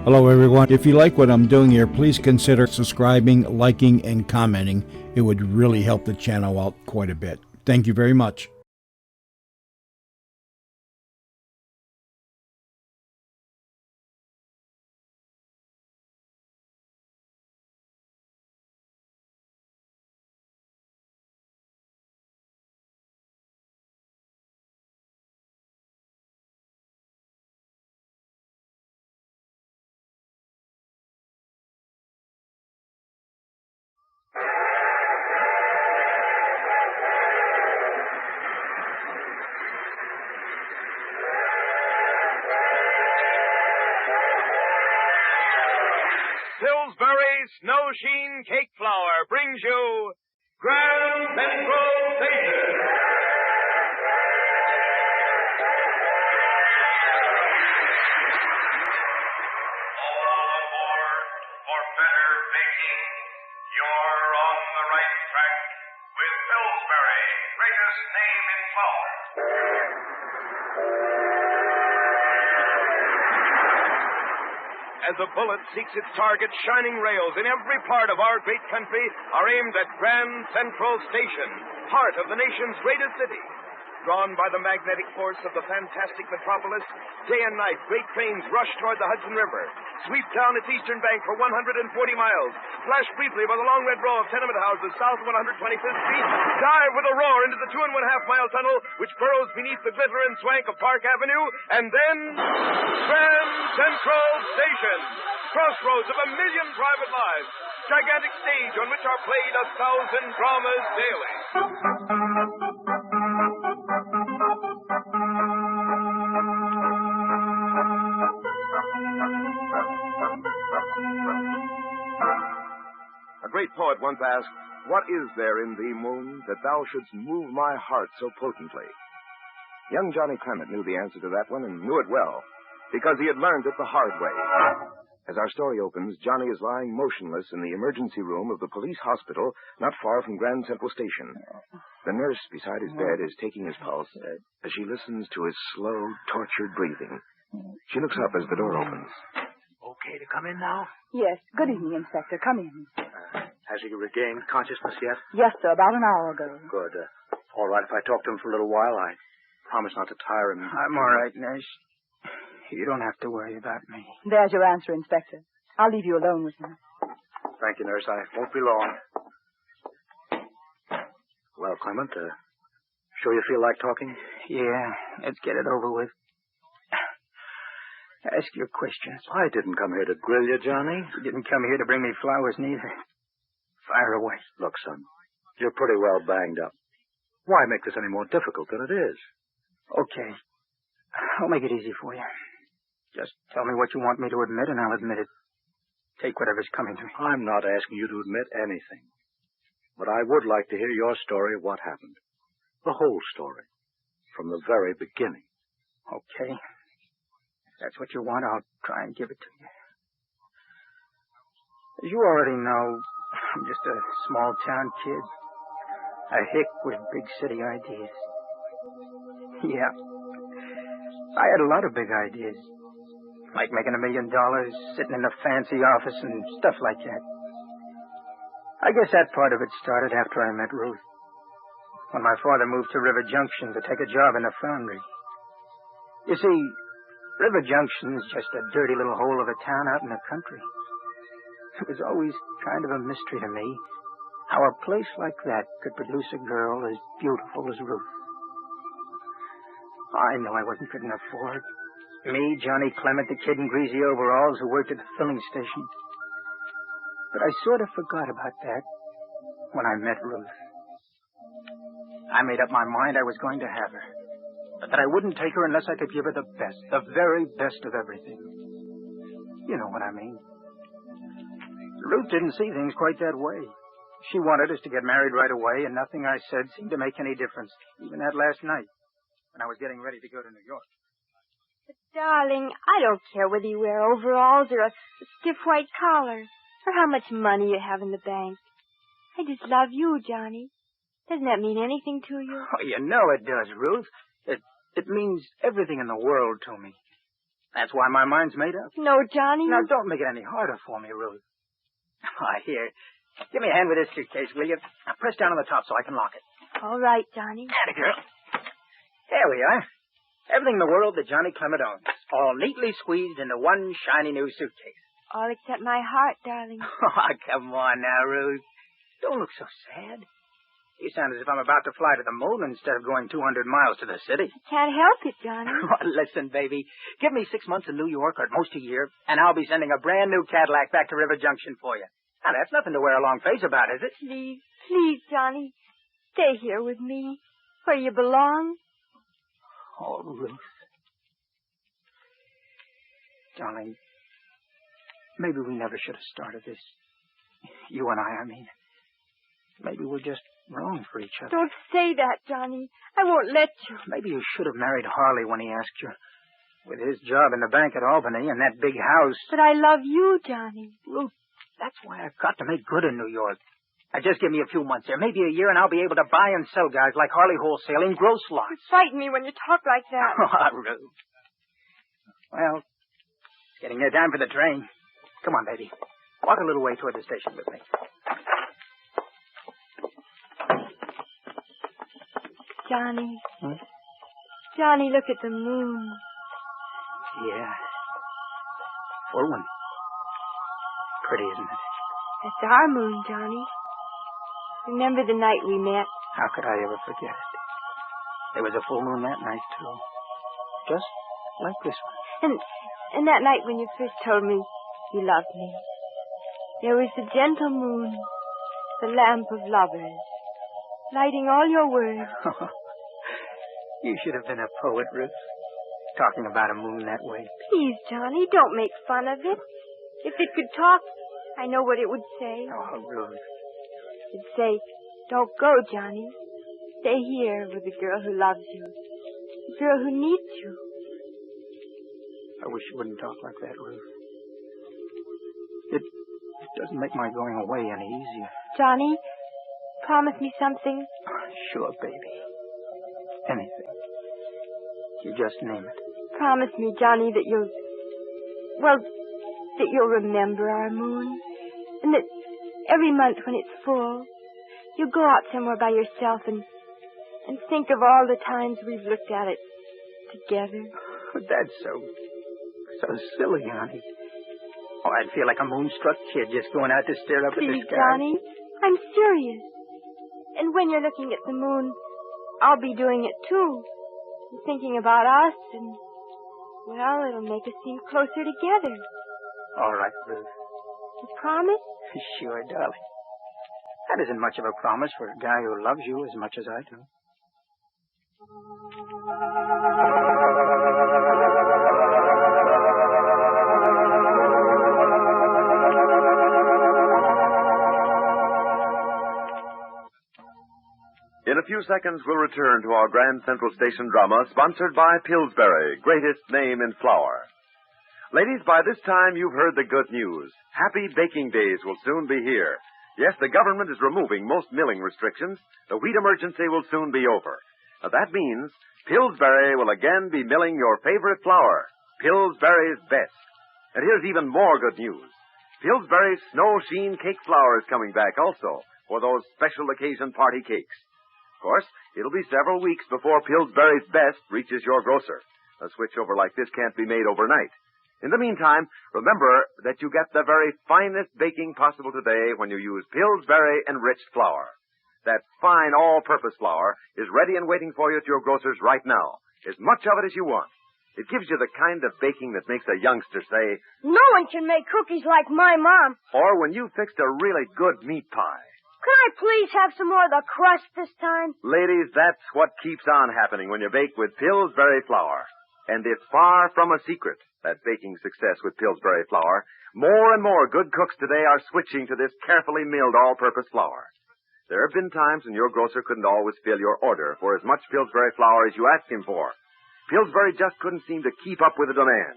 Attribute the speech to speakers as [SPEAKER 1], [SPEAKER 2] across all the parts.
[SPEAKER 1] Hello, everyone. If you like what I'm doing here, please consider subscribing, liking, and commenting. It would really help the channel out quite a bit. Thank you very much.
[SPEAKER 2] Pillsbury Snow Sheen Cake Flour brings you Grand Central Station.
[SPEAKER 3] All aboard for better baking. You're on the right track with Pillsbury, greatest name in flour.
[SPEAKER 2] As a bullet seeks its target, shining rails in every part of our great country are aimed at Grand Central Station, heart of the nation's greatest city. Drawn by the magnetic force of the fantastic metropolis, day and night great trains rush toward the Hudson River, sweep down its eastern bank for 140 miles, flash briefly by the long red row of tenement houses south of 125th Street, dive with a roar into the 2.5-mile tunnel which burrows beneath the glitter and swank of Park Avenue, and then Grand Central Station, crossroads of a million private lives, gigantic stage on which are played 1,000 dramas daily. A great poet once asked, "What is there in thee, moon, that thou shouldst move my heart so potently?" Young Johnny Clement knew the answer to that one, and knew it well, because he had learned it the hard way. As our story opens, Johnny is lying motionless in the emergency room of the police hospital not far from Grand Central Station. The nurse beside his bed is taking his pulse as she listens to his slow, tortured breathing. She looks up as the door opens.
[SPEAKER 4] Okay to come in now?
[SPEAKER 5] Yes. Good evening, Inspector. Come in.
[SPEAKER 4] Has he regained consciousness yet?
[SPEAKER 5] Yes, sir. About an hour ago.
[SPEAKER 4] Good. All right, if I talk to him for a little while, I promise not to tire him.
[SPEAKER 6] I'm all right, nurse. You don't have to worry about me.
[SPEAKER 5] There's your answer, Inspector. I'll leave you alone with him.
[SPEAKER 4] Thank you, nurse. I won't be long. Well, Clement, sure you feel like talking?
[SPEAKER 6] Yeah, let's get it over with. Ask your questions.
[SPEAKER 4] I didn't come here to grill you, Johnny.
[SPEAKER 6] You didn't come here to bring me flowers, neither. Fire away.
[SPEAKER 4] Look, son, you're pretty well banged up. Why make this any more difficult than it is?
[SPEAKER 6] Okay. I'll make it easy for you. Just tell me what you want me to admit, and I'll admit it. Take whatever's coming to me.
[SPEAKER 4] I'm not asking you to admit anything. But I would like to hear your story of what happened. The whole story. From the very beginning.
[SPEAKER 6] Okay. If that's what you want, I'll try and give it to you. As you already know, I'm just a small-town kid. A hick with big city ideas. Yeah. I had a lot of big ideas. Like making $1 million, sitting in a fancy office, and stuff like that. I guess that part of it started after I met Ruth. When my father moved to River Junction to take a job in a foundry. You see, River Junction is just a dirty little hole of a town out in the country. It was always kind of a mystery to me how a place like that could produce a girl as beautiful as Ruth. I know I wasn't good enough for her. Me, Johnny Clement, the kid in greasy overalls who worked at the filling station. But I sort of forgot about that when I met Ruth. I made up my mind I was going to have her, but that I wouldn't take her unless I could give her the best, the very best of everything. You know what I mean. Ruth didn't see things quite that way. She wanted us to get married right away, and nothing I said seemed to make any difference, even that last night, when I was getting ready to go to New York.
[SPEAKER 7] But, darling, I don't care whether you wear overalls or a stiff white collar, or how much money you have in the bank. I just love you, Johnny. Doesn't that mean anything to you?
[SPEAKER 6] Oh, you know it does, Ruth. It means everything in the world to me. That's why my mind's made up.
[SPEAKER 7] No, Johnny.
[SPEAKER 6] Now, don't make it any harder for me, Ruth. Here. Give me a hand with this suitcase, will you? Now, press down on the top so I can lock it.
[SPEAKER 7] All right, Johnny.
[SPEAKER 6] Atta girl. There we are. Everything in the world that Johnny Clement owns. All neatly squeezed into one shiny new suitcase.
[SPEAKER 7] All except my heart, darling.
[SPEAKER 6] Oh, come on now, Ruth. Don't look so sad. You sound as if I'm about to fly to the moon instead of going 200 miles to the city.
[SPEAKER 7] Can't help it, Johnny.
[SPEAKER 6] Listen, baby. Give me 6 months in New York, or at most a year, and I'll be sending a brand new Cadillac back to River Junction for you. Now, that's nothing to wear a long face about, is it?
[SPEAKER 7] Please, please, Johnny. Stay here with me, where you belong.
[SPEAKER 6] Oh, Ruth. Darling, maybe we never should have started this. You and I mean. Maybe we're just wrong for each other.
[SPEAKER 7] Don't say that, Johnny. I won't let you.
[SPEAKER 6] Maybe you should have married Harley when he asked you. With his job in the bank at Albany and that big house.
[SPEAKER 7] But I love you, Johnny.
[SPEAKER 6] Ruth, that's why I've got to make good in New York. Now, just give me a few months there, maybe a year, and I'll be able to buy and sell guys like Harley Wholesale in gross lots.
[SPEAKER 7] You frighten me when you talk like that.
[SPEAKER 6] Oh, Ruth. Well, it's getting near time for the train. Come on, baby. Walk a little way toward the station with me.
[SPEAKER 7] Johnny. Johnny, look at the moon.
[SPEAKER 6] Yeah. Full one. Pretty, isn't it?
[SPEAKER 7] That's our moon, Johnny. Remember the night we met?
[SPEAKER 6] How could I ever forget it? There was a full moon that night, too. Just like this one.
[SPEAKER 7] And that night when you first told me you loved me. There was the gentle moon, the lamp of lovers, lighting all your words.
[SPEAKER 6] You should have been a poet, Ruth. Talking about a moon that way.
[SPEAKER 7] Please, Johnny, don't make fun of it. If it could talk, I know what it would say.
[SPEAKER 6] Oh, Ruth.
[SPEAKER 7] It'd say, don't go, Johnny. Stay here with the girl who loves you. The girl who needs you.
[SPEAKER 6] I wish you wouldn't talk like that, Ruth. It doesn't make my going away any easier.
[SPEAKER 7] Johnny, promise me something.
[SPEAKER 6] Sure, baby. Anything. You just name it.
[SPEAKER 7] Promise me, Johnny, that you'll remember our moon. And that every month when it's full, you'll go out somewhere by yourself and think of all the times we've looked at it together.
[SPEAKER 6] That's so silly, honey. Oh, I'd feel like a moonstruck kid just going out to stare up at the
[SPEAKER 7] Please,
[SPEAKER 6] sky.
[SPEAKER 7] Johnny, I'm serious. And when you're looking at the moon, I'll be doing it too. Thinking about us, and, well, it'll make us seem closer together.
[SPEAKER 6] All right, Ruth.
[SPEAKER 7] You promise?
[SPEAKER 6] Sure, darling. That isn't much of a promise for a guy who loves you as much as I do.
[SPEAKER 2] In a few seconds, we'll return to our Grand Central Station drama, sponsored by Pillsbury, greatest name in flour. Ladies, by this time, you've heard the good news. Happy baking days will soon be here. Yes, the government is removing most milling restrictions. The wheat emergency will soon be over. Now, that means Pillsbury will again be milling your favorite flour, Pillsbury's best. And here's even more good news. Pillsbury's Snow Sheen Cake Flour is coming back also for those special occasion party cakes. Of course, it'll be several weeks before Pillsbury's best reaches your grocer. A switchover like this can't be made overnight. In the meantime, remember that you get the very finest baking possible today when you use Pillsbury enriched flour. That fine all-purpose flour is ready and waiting for you at your grocer's right now. As much of it as you want. It gives you the kind of baking that makes a youngster say,
[SPEAKER 7] No one can make cookies like my mom.
[SPEAKER 2] or when you fixed a really good meat pie.
[SPEAKER 7] Could I please have some more of the crust this time?
[SPEAKER 2] Ladies, that's what keeps on happening when you bake with Pillsbury flour. And it's far from a secret, that baking success with Pillsbury flour. More and more good cooks today are switching to this carefully milled all-purpose flour. There have been times when your grocer couldn't always fill your order for as much Pillsbury flour as you asked him for. Pillsbury just couldn't seem to keep up with the demand.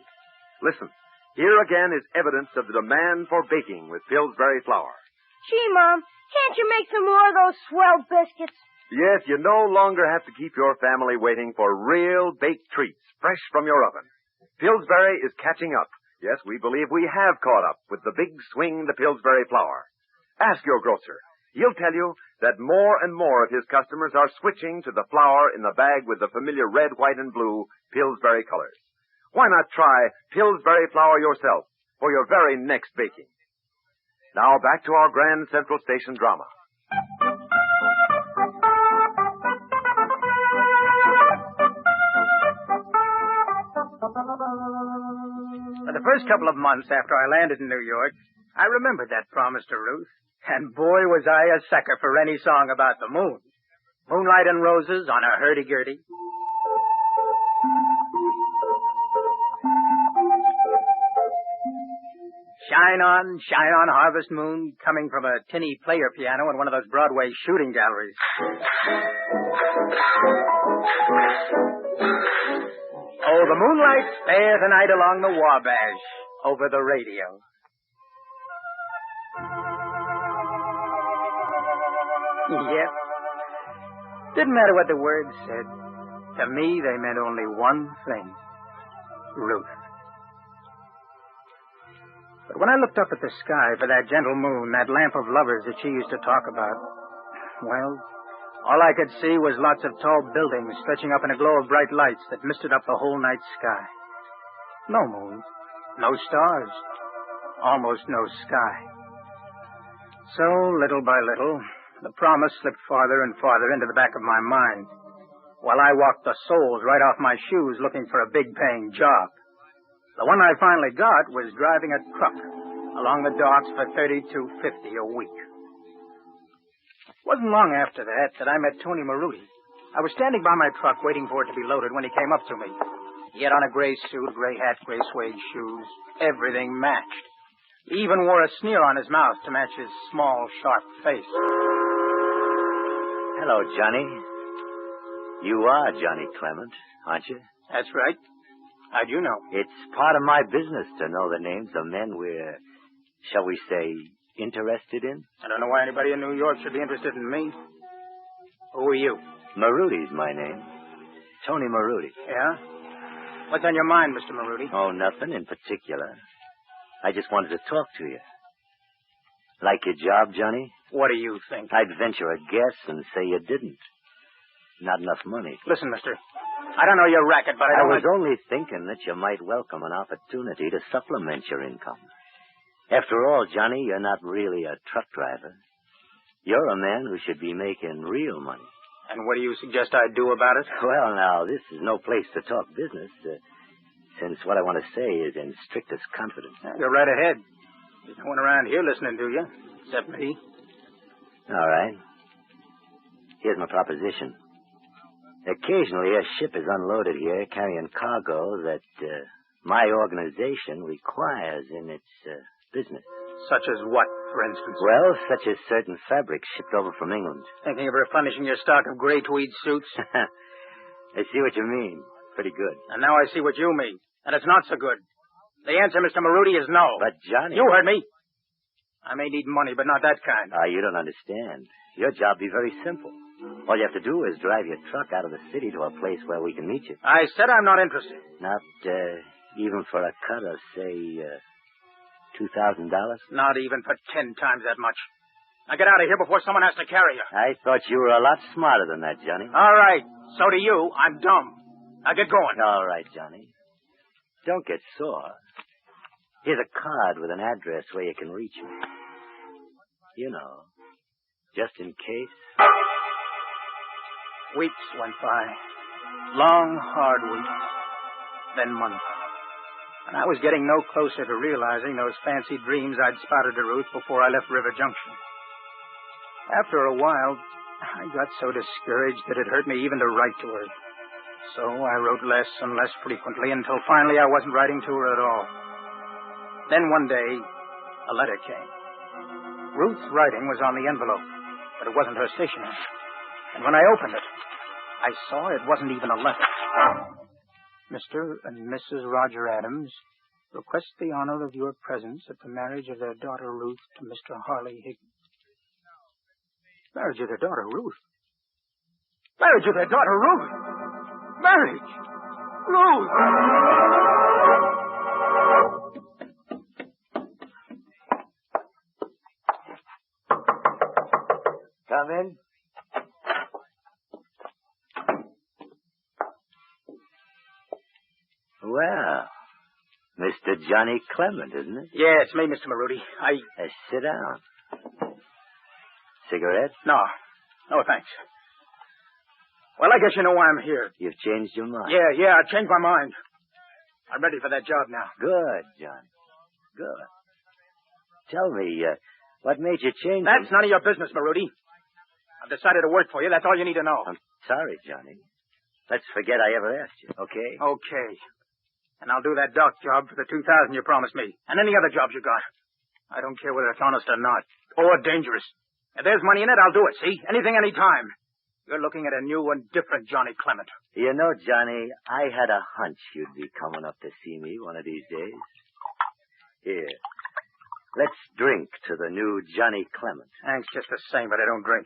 [SPEAKER 2] Listen, here again is evidence of the demand for baking with Pillsbury flour.
[SPEAKER 7] Gee, Mom, can't you make some more of those swell biscuits?
[SPEAKER 2] Yes, you no longer have to keep your family waiting for real baked treats fresh from your oven. Pillsbury is catching up. Yes, we believe we have caught up with the big swing to Pillsbury flour. Ask your grocer. He'll tell you that more and more of his customers are switching to the flour in the bag with the familiar red, white, and blue Pillsbury colors. Why not try Pillsbury flour yourself for your very next baking? Now back to our Grand Central Station drama.
[SPEAKER 6] For the first couple of months after I landed in New York, I remembered that promise to Ruth. And boy, was I a sucker for any song about the moon. Moonlight and roses on a hurdy-gurdy. Shine on, harvest moon, coming from a tinny player piano in one of those Broadway shooting galleries. Oh, the moonlight spare the night along the Wabash over the radio. Yep. Didn't matter what the words said. To me, they meant only one thing. Ruth. But when I looked up at the sky for that gentle moon, that lamp of lovers that she used to talk about, well, all I could see was lots of tall buildings stretching up in a glow of bright lights that misted up the whole night sky. No moon, no stars, almost no sky. So, little by little, the promise slipped farther and farther into the back of my mind, while I walked the soles right off my shoes looking for a big-paying job. The one I finally got was driving a truck along the docks for $32.50 a week. It wasn't long after that I met Tony Maruti. I was standing by my truck waiting for it to be loaded when he came up to me. He had on a gray suit, gray hat, gray suede shoes. Everything matched. He even wore a sneer on his mouth to match his small, sharp face.
[SPEAKER 8] Hello, Johnny. You are Johnny Clement, aren't you?
[SPEAKER 6] That's right. How'd you know?
[SPEAKER 8] It's part of my business to know the names of men we're, shall we say, interested in.
[SPEAKER 6] I don't know why anybody in New York should be interested in me. Who are you?
[SPEAKER 8] Maruti's my name. Tony Maruti.
[SPEAKER 6] Yeah? What's on your mind, Mr. Maruti?
[SPEAKER 8] Oh, nothing in particular. I just wanted to talk to you. Like your job, Johnny?
[SPEAKER 6] What do you think?
[SPEAKER 8] I'd venture a guess and say you didn't. Not enough money.
[SPEAKER 6] Listen, mister. I don't know your racket, but
[SPEAKER 8] I was only thinking that you might welcome an opportunity to supplement your income. After all, Johnny, you're not really a truck driver. You're a man who should be making real money.
[SPEAKER 6] And what do you suggest I do about it?
[SPEAKER 8] Well, now, this is no place to talk business, since what I want to say is in strictest confidence.
[SPEAKER 6] Go right ahead. There's no one around here listening to you, except me.
[SPEAKER 8] All right. Here's my proposition. Occasionally, a ship is unloaded here carrying cargo that my organization requires in its business.
[SPEAKER 6] Such as what, for instance?
[SPEAKER 8] Well, such as certain fabrics shipped over from England.
[SPEAKER 6] Thinking of replenishing your stock of gray tweed suits?
[SPEAKER 8] I see what you mean. Pretty good.
[SPEAKER 6] And now I see what you mean. And it's not so good. The answer, Mr. Maruti, is no.
[SPEAKER 8] But, Johnny...
[SPEAKER 6] You heard me. I may need money, but not that kind.
[SPEAKER 8] You don't understand. Your job be very simple. All you have to do is drive your truck out of the city to a place where we can meet you.
[SPEAKER 6] I said I'm not interested.
[SPEAKER 8] Not even for a cut of, say, $2,000?
[SPEAKER 6] Not even for 10 times that much. Now get out of here before someone has to carry you.
[SPEAKER 8] I thought you were a lot smarter than that, Johnny.
[SPEAKER 6] All right. So do you. I'm dumb. Now get going.
[SPEAKER 8] All right, Johnny. Don't get sore. Here's a card with an address where you can reach me. You know, just in case.
[SPEAKER 6] Weeks went by. Long, hard weeks. Then months. And I was getting no closer to realizing those fancy dreams I'd spouted to Ruth before I left River Junction. After a while, I got so discouraged that it hurt me even to write to her. So I wrote less and less frequently until finally I wasn't writing to her at all. Then one day, a letter came. Ruth's writing was on the envelope, but it wasn't her stationery. And when I opened it, I saw it wasn't even a letter. Mr. and Mrs. Roger Adams request the honor of your presence at the marriage of their daughter Ruth to Mr. Harley Higgins. Marriage of their daughter Ruth? Marriage of their daughter Ruth? Marriage?
[SPEAKER 2] Ruth!
[SPEAKER 8] Come in. Well, Mr. Johnny Clement, isn't it?
[SPEAKER 6] Yeah, it's me, Mr. Maruti.
[SPEAKER 8] Sit down. Cigarette?
[SPEAKER 6] No, thanks. Well, I guess you know why I'm here.
[SPEAKER 8] You've changed your mind.
[SPEAKER 6] Yeah, I changed my mind. I'm ready for that job now.
[SPEAKER 8] Good, Johnny. Good. Tell me, what made you change?
[SPEAKER 6] That's none of your business, Maruti. I've decided to work for you. That's all you need to know.
[SPEAKER 8] I'm sorry, Johnny. Let's forget I ever asked you, okay?
[SPEAKER 6] Okay. And I'll do that dock job for the $2,000 you promised me. And any other jobs you got. I don't care whether it's honest or not. Or dangerous. If there's money in it, I'll do it, see? Anything, anytime. You're looking at a new and different Johnny Clement.
[SPEAKER 8] You know, Johnny, I had a hunch you'd be coming up to see me one of these days. Here. Let's drink to the new Johnny Clement.
[SPEAKER 6] Thanks just the same, but I don't drink.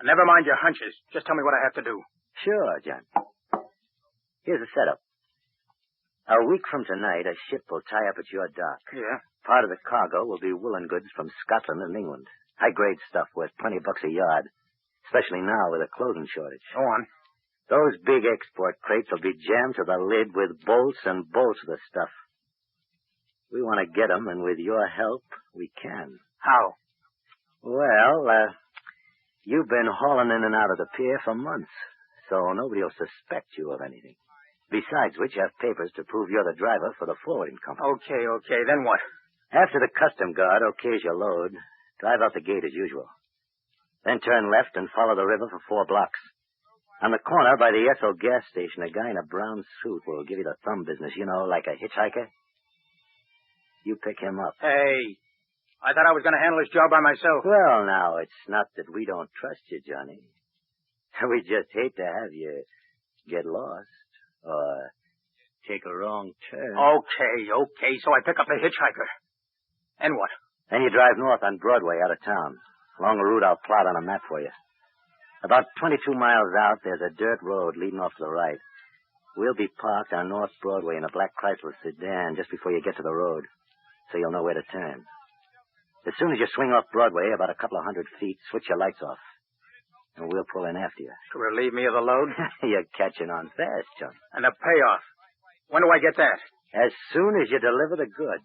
[SPEAKER 6] And never mind your hunches. Just tell me what I have to do.
[SPEAKER 8] Sure, Johnny. Here's the setup. A week from tonight, a ship will tie up at your dock.
[SPEAKER 6] Yeah?
[SPEAKER 8] Part of the cargo will be woolen goods from Scotland and England. High-grade stuff worth $20 a yard. Especially now with a clothing shortage.
[SPEAKER 6] Go on.
[SPEAKER 8] Those big export crates will be jammed to the lid with bolts and bolts of the stuff. We want to get them, and with your help, we can.
[SPEAKER 6] How?
[SPEAKER 8] Well, you've been hauling in and out of the pier for months, so nobody will suspect you of anything. Besides which, you have papers to prove you're the driver for the forwarding company.
[SPEAKER 6] Okay. Then what?
[SPEAKER 8] After the custom guard okays your load, drive out the gate as usual. Then turn left and follow the river for 4 blocks. On the corner by the Esso gas station, a guy in a brown suit will give you the thumb business, you know, like a hitchhiker. You pick him up.
[SPEAKER 6] Hey, I thought I was going to handle this job by myself.
[SPEAKER 8] Well, now, it's not that we don't trust you, Johnny. We just hate to have you get lost or take a wrong turn.
[SPEAKER 6] Okay. So I pick up the hitchhiker. And what?
[SPEAKER 8] Then you drive north on Broadway out of town. Along the route I'll plot on a map for you. About 22 miles out, there's a dirt road leading off to the right. We'll be parked on North Broadway in a black Chrysler sedan just before you get to the road, so you'll know where to turn. As soon as you swing off Broadway, about a couple of 100 feet, switch your lights off, and we'll pull in after you.
[SPEAKER 6] To relieve me of the load?
[SPEAKER 8] You're catching on fast, John.
[SPEAKER 6] And the payoff. When do I get that?
[SPEAKER 8] As soon as you deliver the goods.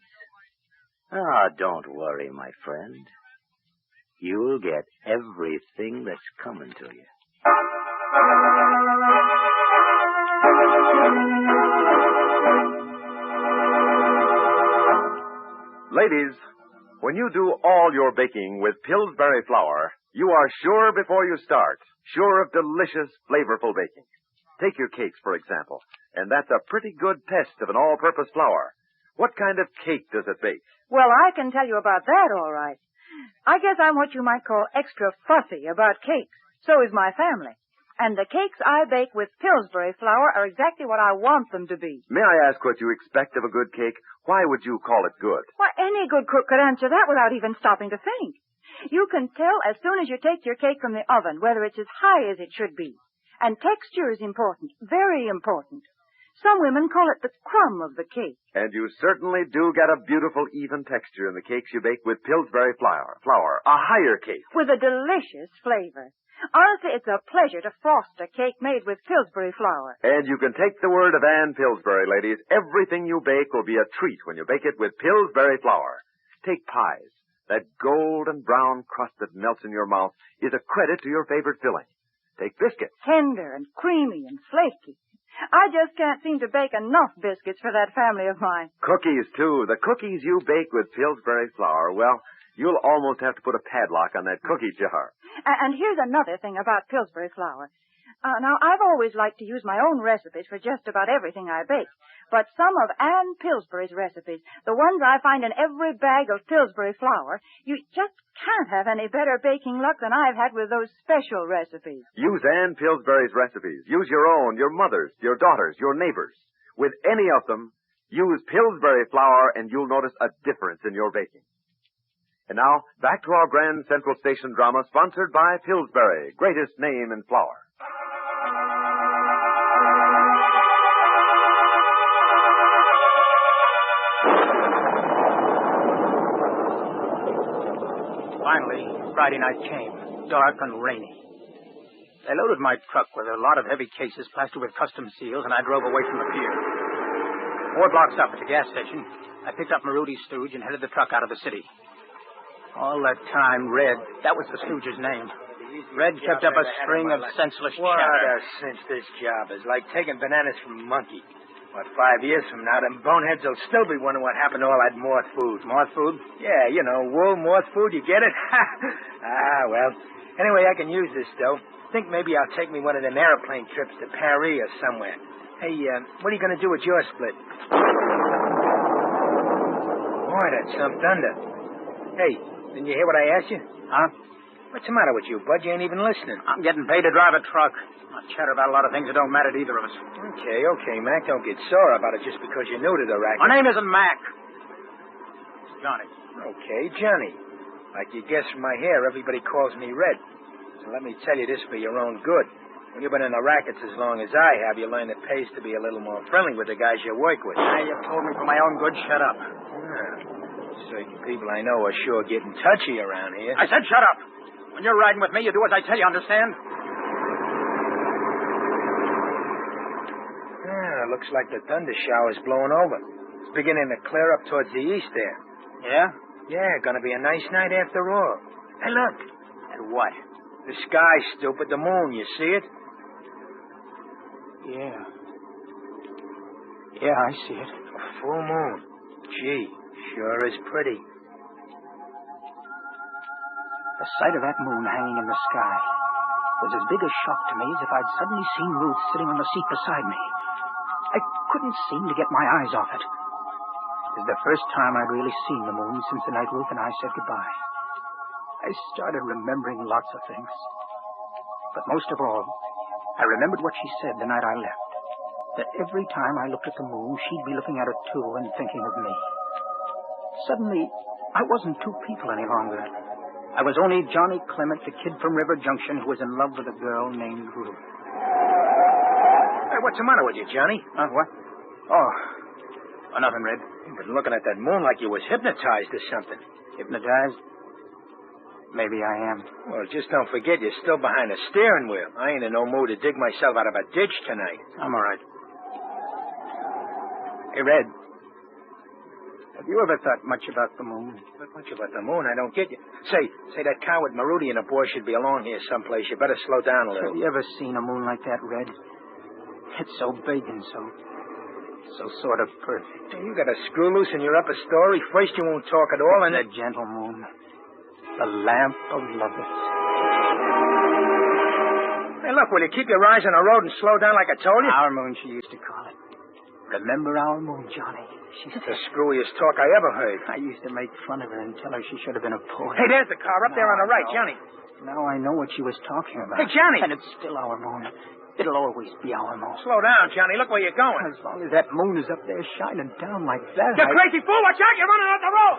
[SPEAKER 8] Oh, don't worry, my friend. You'll get everything that's coming to you.
[SPEAKER 2] Ladies, when you do all your baking with Pillsbury flour, you are sure before you start, sure of delicious, flavorful baking. Take your cakes, for example, and that's a pretty good test of an all-purpose flour. What kind of cake does it bake?
[SPEAKER 5] Well, I can tell you about that, all right. I guess I'm what you might call extra fussy about cakes. So is my family. And the cakes I bake with Pillsbury flour are exactly what I want them to be.
[SPEAKER 2] May I ask what you expect of a good cake? Why would you call it good?
[SPEAKER 5] Why, any good cook could answer that without even stopping to think. You can tell as soon as you take your cake from the oven whether it's as high as it should be. And texture is important, very important. Some women call it the crumb of the cake.
[SPEAKER 2] And you certainly do get a beautiful, even texture in the cakes you bake with Pillsbury flour. A higher cake.
[SPEAKER 5] With a delicious flavor. Honestly, it's a pleasure to frost a cake made with Pillsbury flour.
[SPEAKER 2] And you can take the word of Ann Pillsbury, ladies. Everything you bake will be a treat when you bake it with Pillsbury flour. Take pies. That golden brown crust that melts in your mouth is a credit to your favorite filling. Take biscuits.
[SPEAKER 5] Tender and creamy and flaky. I just can't seem to bake enough biscuits for that family of mine.
[SPEAKER 2] Cookies, too. The cookies you bake with Pillsbury flour, well, you'll almost have to put a padlock on that cookie jar.
[SPEAKER 5] And here's another thing about Pillsbury flour. Now, I've always liked to use my own recipes for just about everything I bake. But some of Ann Pillsbury's recipes, the ones I find in every bag of Pillsbury flour, you just can't have any better baking luck than I've had with those special recipes.
[SPEAKER 2] Use Ann Pillsbury's recipes. Use your own, your mother's, your daughter's, your neighbor's. With any of them, use Pillsbury flour and you'll notice a difference in your baking. And now, back to our Grand Central Station drama sponsored by Pillsbury, greatest name in flour.
[SPEAKER 6] Finally, Friday night came, dark and rainy. They loaded my truck with a lot of heavy cases plastered with custom seals, and I drove away from the pier. 4 blocks up at the gas station, I picked up Marudi's stooge and headed the truck out of the city. All that time, Red, that was the stooge's name. Red kept up a string of senseless
[SPEAKER 9] What
[SPEAKER 6] chatter.
[SPEAKER 9] a cinch this job is. Like taking bananas from a monkey. What, 5 years from now, them boneheads will still be wondering what happened to all that moth food.
[SPEAKER 6] Moth food?
[SPEAKER 9] Yeah, you know, wool, moth food, you get it? Well. Anyway, I can use this, though. Think maybe I'll take me one of them airplane trips to Paris or somewhere. Hey, what are you going to do with your split? Boy, that's some thunder. Hey, didn't you hear what I asked you?
[SPEAKER 6] Huh?
[SPEAKER 9] What's the matter with you, Bud? You ain't even listening.
[SPEAKER 6] I'm getting paid to drive a truck. I chatter about a lot of things that don't matter to either of us.
[SPEAKER 9] Okay, Mac. Don't get sore about it just because you're new to the racket.
[SPEAKER 6] My name isn't Mac. It's Johnny.
[SPEAKER 9] Okay, Johnny. Like you guessed from my hair, everybody calls me Red. So let me tell you this for your own good. When you've been in the rackets as long as I have, you learn it pays to be a little more friendly with the guys you work with.
[SPEAKER 6] Now, you told me for my own good, shut up.
[SPEAKER 9] Certain people I know are sure getting touchy around here.
[SPEAKER 6] I said shut up. When you're riding with me, you do as I tell you, understand?
[SPEAKER 9] Looks like the thunder shower's blowing over. It's beginning to clear up towards the east there.
[SPEAKER 6] Yeah?
[SPEAKER 9] Yeah, gonna be a nice night after all. Hey, look.
[SPEAKER 6] And what?
[SPEAKER 9] The sky, stupid. The moon, you see it?
[SPEAKER 6] Yeah. Yeah, I see it.
[SPEAKER 9] A full moon. Gee, sure is pretty.
[SPEAKER 6] The sight of that moon hanging in the sky was as big a shock to me as if I'd suddenly seen Ruth sitting on the seat beside me. I couldn't seem to get my eyes off it. It was the first time I'd really seen the moon since the night Ruth and I said goodbye. I started remembering lots of things. But most of all, I remembered what she said the night I left. That every time I looked at the moon, she'd be looking at it too and thinking of me. Suddenly, I wasn't two people any longer. I was only Johnny Clement, the kid from River Junction who was in love with a girl named Ruth.
[SPEAKER 9] Hey, what's the matter with you, Johnny?
[SPEAKER 6] What? Oh, nothing, Red.
[SPEAKER 9] You've been looking at that moon like you was hypnotized or something.
[SPEAKER 6] Hypnotized? Maybe I am.
[SPEAKER 9] Well, just don't forget you're still behind the steering wheel. I ain't in no mood to dig myself out of a ditch tonight.
[SPEAKER 6] I'm all right. Hey, Red. Have you ever thought much about the moon?
[SPEAKER 9] Not much about the moon, I don't get you. Say, that car with Marudi and the boy should be along here someplace. You better slow down a little.
[SPEAKER 6] Have you ever seen a moon like that, Red? It's so big and so sort of perfect.
[SPEAKER 9] Hey, you got a screw loose in your upper story. First you won't talk at all, and
[SPEAKER 6] the gentle moon. The lamp of lovers.
[SPEAKER 9] Hey, look, will you keep your eyes on the road and slow down like I told you?
[SPEAKER 6] Our moon, she used to call it. Remember our moon, Johnny. She said.
[SPEAKER 9] The screwiest talk I ever heard.
[SPEAKER 6] I used to make fun of her and tell her she should have been a poet.
[SPEAKER 9] Hey, there's the car up there on the right, Johnny.
[SPEAKER 6] Now I know what she was talking about.
[SPEAKER 9] Hey, Johnny!
[SPEAKER 6] And it's still our moon. It'll always be our moon.
[SPEAKER 9] Slow down, Johnny. Look where you're going.
[SPEAKER 6] As long as that moon is up there shining down like that.
[SPEAKER 9] You crazy fool! Watch out! You're running off the road!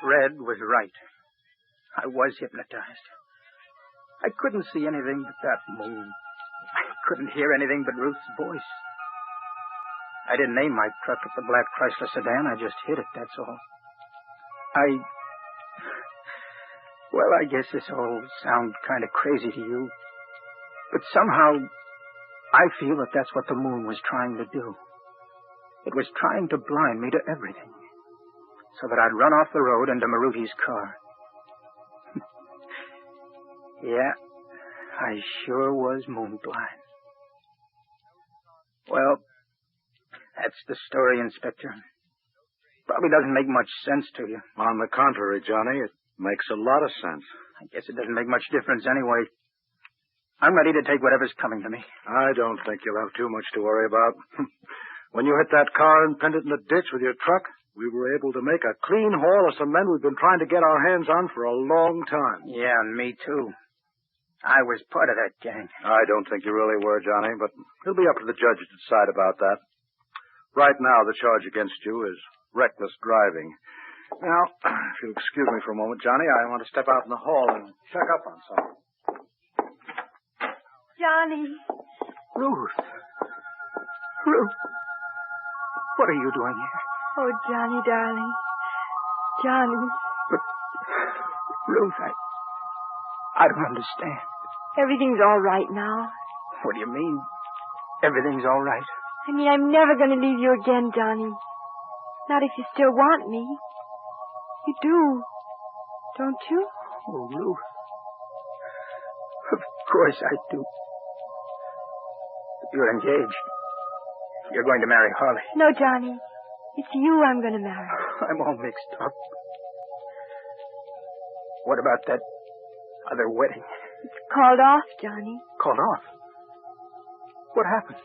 [SPEAKER 6] Red was right. I was hypnotized. I couldn't see anything but that moon. I couldn't hear anything but Ruth's voice. I didn't name my truck at the black Chrysler sedan. I just hit it, that's all. Well, I guess this all sounds kind of crazy to you. But somehow, I feel that that's what the moon was trying to do. It was trying to blind me to everything. So that I'd run off the road into Maruti's car. Yeah, I sure was moon blind. Well, that's the story, Inspector. Probably doesn't make much sense to you.
[SPEAKER 4] On the contrary, Johnny, it makes a lot of sense.
[SPEAKER 6] I guess it doesn't make much difference anyway. I'm ready to take whatever's coming to me.
[SPEAKER 4] I don't think you'll have too much to worry about. When you hit that car and pinned it in the ditch with your truck, we were able to make a clean haul of cement we've been trying to get our hands on for a long time.
[SPEAKER 6] Yeah, and me too. I was part of that gang.
[SPEAKER 4] I don't think you really were, Johnny, but it'll be up to the judge to decide about that. Right now, the charge against you is reckless driving. Now, if you'll excuse me for a moment, Johnny, I want to step out in the hall and check up on something.
[SPEAKER 7] Johnny.
[SPEAKER 6] Ruth. Ruth. What are you doing here?
[SPEAKER 7] Oh, Johnny, darling. Johnny.
[SPEAKER 6] But, Ruth, I don't understand.
[SPEAKER 7] Everything's all right now.
[SPEAKER 6] What do you mean, everything's all right?
[SPEAKER 7] I mean, I'm never going to leave you again, Johnny. Not if you still want me. You do, don't you?
[SPEAKER 6] Oh, Ruth. Of course I do. You're engaged. You're going to marry Harley.
[SPEAKER 7] No, Johnny. It's you I'm going to marry.
[SPEAKER 6] I'm all mixed up. What about that other wedding?
[SPEAKER 7] It's called off, Johnny.
[SPEAKER 6] Called off? What happened?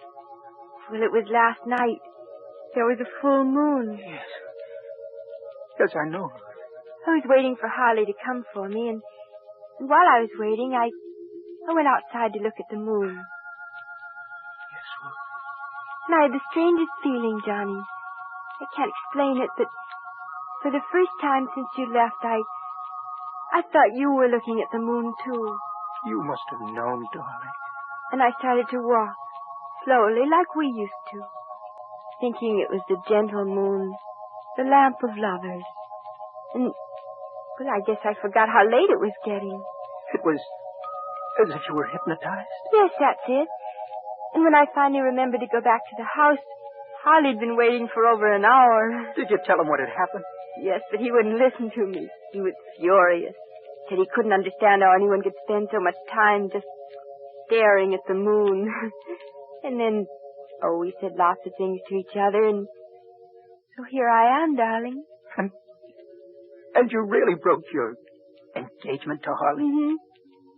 [SPEAKER 7] Well, it was last night. There was a full moon.
[SPEAKER 6] Yes. Yes, I know.
[SPEAKER 7] I was waiting for Harley to come for me, and while I was waiting, I went outside to look at the moon.
[SPEAKER 6] Yes, Ruth.
[SPEAKER 7] And I had the strangest feeling, Johnny. I can't explain it, but for the first time since you left, I thought you were looking at the moon, too.
[SPEAKER 6] You must have known, darling.
[SPEAKER 7] And I started to walk, slowly, like we used to, thinking it was the gentle moon, the lamp of lovers. And, well, I guess I forgot how late it was getting.
[SPEAKER 6] It was as if you were hypnotized.
[SPEAKER 7] Yes, that's it. And when I finally remembered to go back to the house, Harley'd been waiting for over an hour.
[SPEAKER 6] Did you tell him what had happened?
[SPEAKER 7] Yes, but he wouldn't listen to me. He was furious. Said he couldn't understand how anyone could spend so much time just staring at the moon. And then, we said lots of things to each other, and so here I am, darling.
[SPEAKER 6] And you really broke your engagement to Harley?
[SPEAKER 7] Mm-hmm.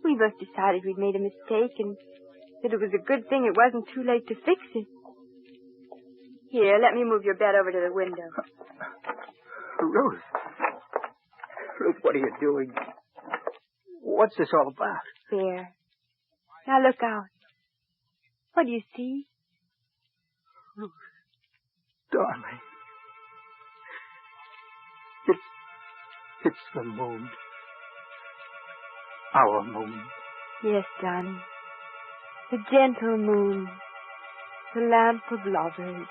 [SPEAKER 7] We both decided we'd made a mistake, and that it was a good thing it wasn't too late to fix it. Here, let me move your bed over to the window.
[SPEAKER 6] Ruth. Ruth, what are you doing? What's this all about?
[SPEAKER 7] There. Now look out. What do you see?
[SPEAKER 6] Ruth. Darling. It's the moon. Our moon.
[SPEAKER 7] Yes, Johnny. The gentle moon. The lamp of lovers.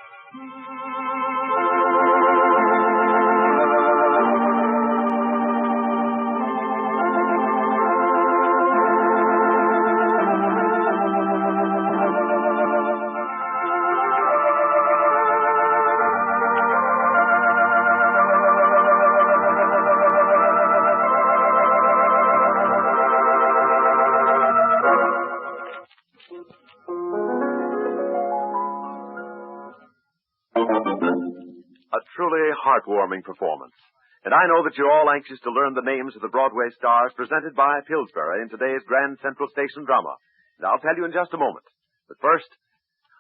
[SPEAKER 2] A truly heartwarming performance. And I know that you're all anxious to learn the names of the Broadway stars presented by Pillsbury in today's Grand Central Station drama. And I'll tell you in just a moment. But first,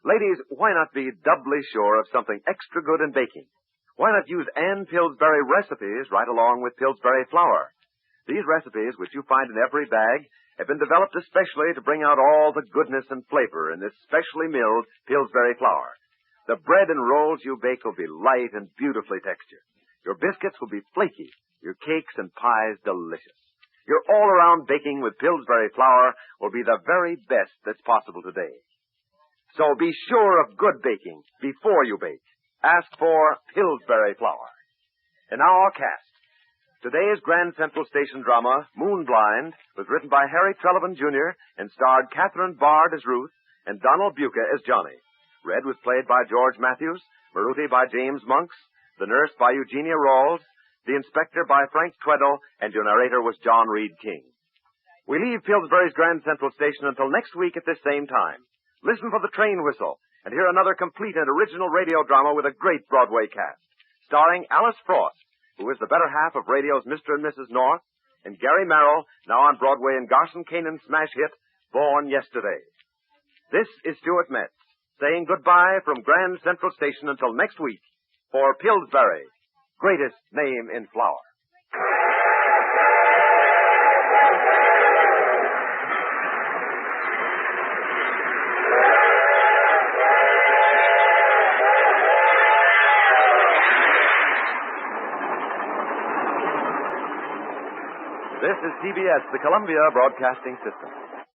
[SPEAKER 2] ladies, why not be doubly sure of something extra good in baking? Why not use Ann Pillsbury recipes right along with Pillsbury flour? These recipes, which you find in every bag, have been developed especially to bring out all the goodness and flavor in this specially milled Pillsbury flour. The bread and rolls you bake will be light and beautifully textured. Your biscuits will be flaky, your cakes and pies delicious. Your all-around baking with Pillsbury flour will be the very best that's possible today. So be sure of good baking before you bake. Ask for Pillsbury flour. And now our cast. Today's Grand Central Station drama, Moonblind, was written by Harry Trelevan Jr. and starred Catherine Bard as Ruth and Donald Buca as Johnny. Red was played by George Matthews, Maruti by James Monks, the nurse by Eugenia Rawls, the inspector by Frank Tweddle, and your narrator was John Reed King. We leave Pillsbury's Grand Central Station until next week at this same time. Listen for the train whistle and hear another complete and original radio drama with a great Broadway cast, starring Alice Frost, who is the better half of radio's Mr. and Mrs. North, and Gary Merrill, now on Broadway in Garson Kanan's smash hit, Born Yesterday. This is Stuart Metz, saying goodbye from Grand Central Station until next week for Pillsbury, greatest name in flour. This is CBS, the Columbia Broadcasting System.